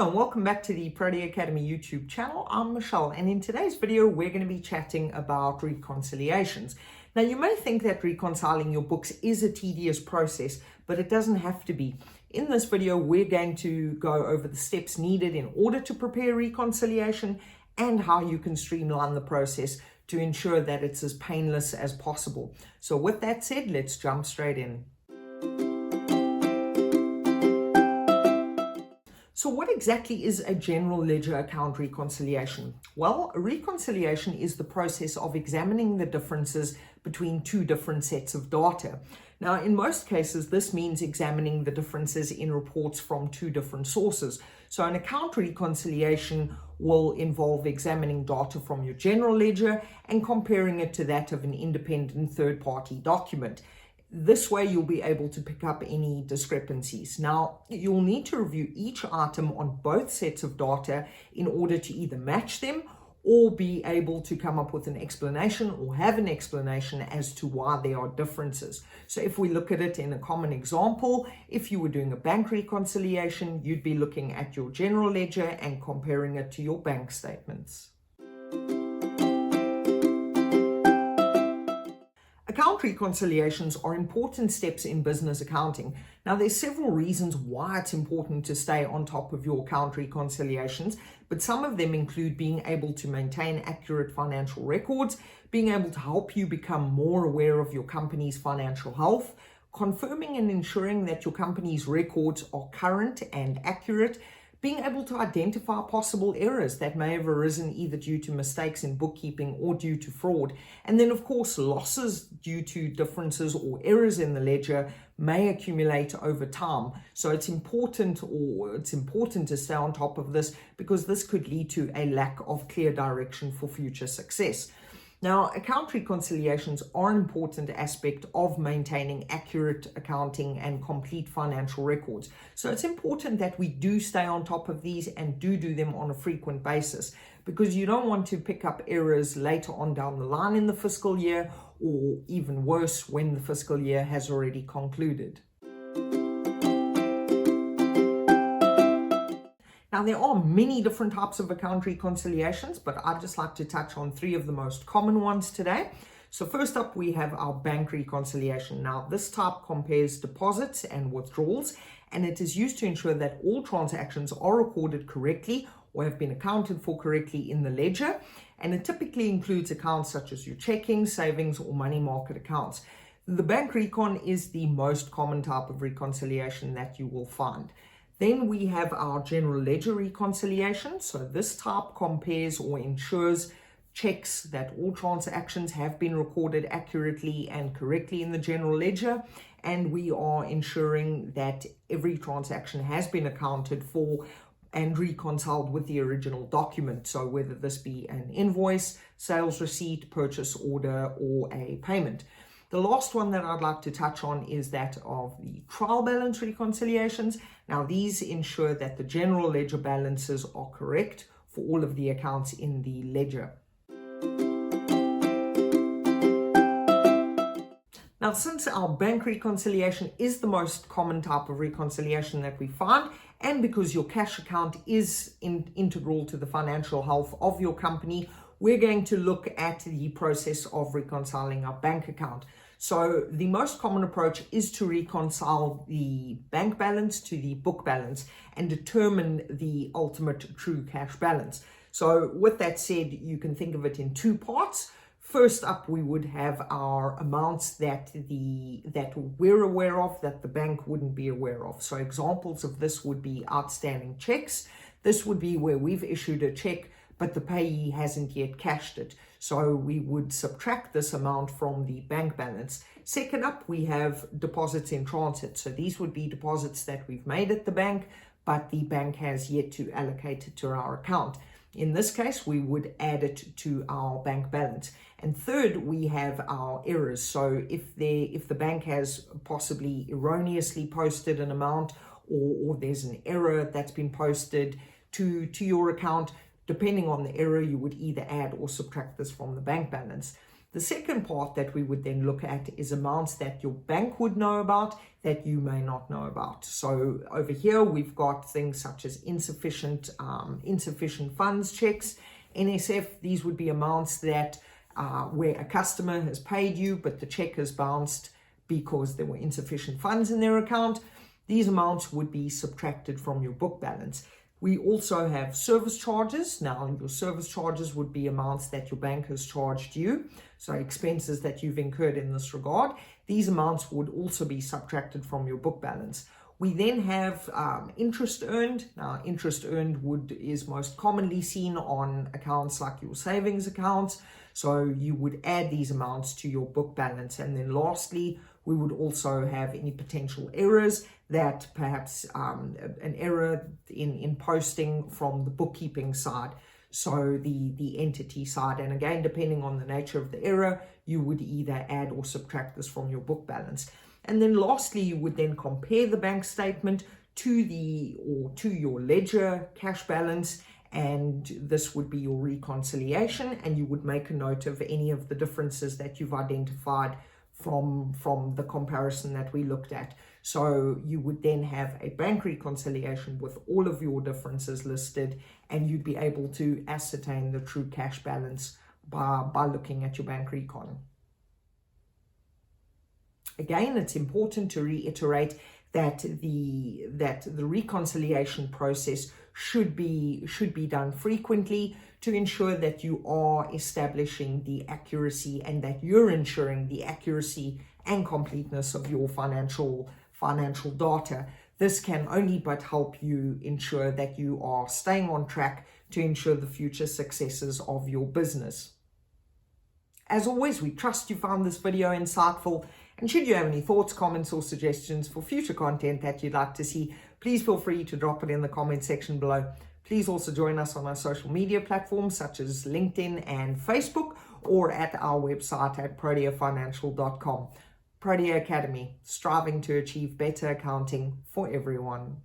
Hello and welcome back to the Prody Academy YouTube channel. I'm Michelle, and in today's video we're going to be chatting about reconciliations. Now, you may think that reconciling your books is a tedious process, but it doesn't have to be. In this video we're going to go over the steps needed in order to prepare reconciliation and how you can streamline the process to ensure that it's as painless as possible. So with that said, let's jump straight in. So what exactly is a general ledger account reconciliation? Well, a reconciliation is the process of examining the differences between two different sets of data. Now, in most cases, this means examining the differences in reports from two different sources. So an account reconciliation will involve examining data from your general ledger and comparing it to that of an independent third-party document. This way you'll be able to pick up any discrepancies. Now, you'll need to review each item on both sets of data in order to either match them or be able to come up with an explanation or have an explanation as to why there are differences. So if we look at it in a common example, if you were doing a bank reconciliation, you'd be looking at your general ledger and comparing it to your bank statements. Account reconciliations are important steps in business accounting. Now, there's several reasons why it's important to stay on top of your account reconciliations, but some of them include being able to maintain accurate financial records, being able to help you become more aware of your company's financial health, confirming and ensuring that your company's records are current and accurate, being able to identify possible errors that may have arisen either due to mistakes in bookkeeping or due to fraud. And then, of course, losses due to differences or errors in the ledger may accumulate over time. So it's important to stay on top of this, because this could lead to a lack of clear direction for future success. Now, account reconciliations are an important aspect of maintaining accurate accounting and complete financial records. So it's important that we do stay on top of these and do them on a frequent basis, because you don't want to pick up errors later on down the line in the fiscal year, or even worse, when the fiscal year has already concluded. Now, there are many different types of account reconciliations, but I'd just like to touch on three of the most common ones today. So first up, we have our bank reconciliation. Now, this type compares deposits and withdrawals, and it is used to ensure that all transactions are recorded correctly or have been accounted for correctly in the ledger. And it typically includes accounts such as your checking, savings, or money market accounts. The bank recon is the most common type of reconciliation that you will find. Then we have our general ledger reconciliation. So this type compares or ensures checks that all transactions have been recorded accurately and correctly in the general ledger, and we are ensuring that every transaction has been accounted for and reconciled with the original document. So whether this be an invoice, sales receipt, purchase order, or a payment. The last one that I'd like to touch on is that of the trial balance reconciliations. Now, these ensure that the general ledger balances are correct for all of the accounts in the ledger. Now, since our bank reconciliation is the most common type of reconciliation that we find, and because your cash account is integral to the financial health of your company, we're going to look at the process of reconciling our bank account. So the most common approach is to reconcile the bank balance to the book balance and determine the ultimate true cash balance. So with that said, you can think of it in two parts. First up, we would have our amounts that we're aware of that the bank wouldn't be aware of. So examples of this would be outstanding checks. This would be where we've issued a check, but the payee hasn't yet cashed it. So we would subtract this amount from the bank balance. Second up, we have deposits in transit. So these would be deposits that we've made at the bank, but the bank has yet to allocate it to our account. In this case, we would add it to our bank balance. And third, we have our errors. So if the bank has possibly erroneously posted an amount, or there's an error that's been posted to your account, depending on the error, you would either add or subtract this from the bank balance. The second part that we would then look at is amounts that your bank would know about that you may not know about. So over here, we've got things such as insufficient funds checks, NSF. These would be amounts that where a customer has paid you, but the check has bounced because there were insufficient funds in their account. These amounts would be subtracted from your book balance. We also have service charges. Now, your service charges would be amounts that your bank has charged you, so expenses that you've incurred in this regard. These amounts would also be subtracted from your book balance. We then have interest earned. Now, interest earned is most commonly seen on accounts like your savings accounts. So you would add these amounts to your book balance. And then lastly, we would also have any potential errors that perhaps an error in posting from the bookkeeping side. So the entity side. And again, depending on the nature of the error, you would either add or subtract this from your book balance. And then lastly, you would then compare the bank statement to your ledger cash balance, and this would be your reconciliation, and you would make a note of any of the differences that you've identified from the comparison that we looked at. So you would then have a bank reconciliation with all of your differences listed, and you'd be able to ascertain the true cash balance by looking at your bank recon. Again, it's important to reiterate that the reconciliation process should be done frequently to ensure that you are establishing the accuracy and that you're ensuring the accuracy and completeness of your financial data. This can only but help you ensure that you are staying on track to ensure the future successes of your business. As always, we trust you found this video insightful. And should you have any thoughts, comments, or suggestions for future content that you'd like to see, please feel free to drop it in the comment section below. Please also join us on our social media platforms such as LinkedIn and Facebook, or at our website at proteafinancial.com. Protea Academy, striving to achieve better accounting for everyone.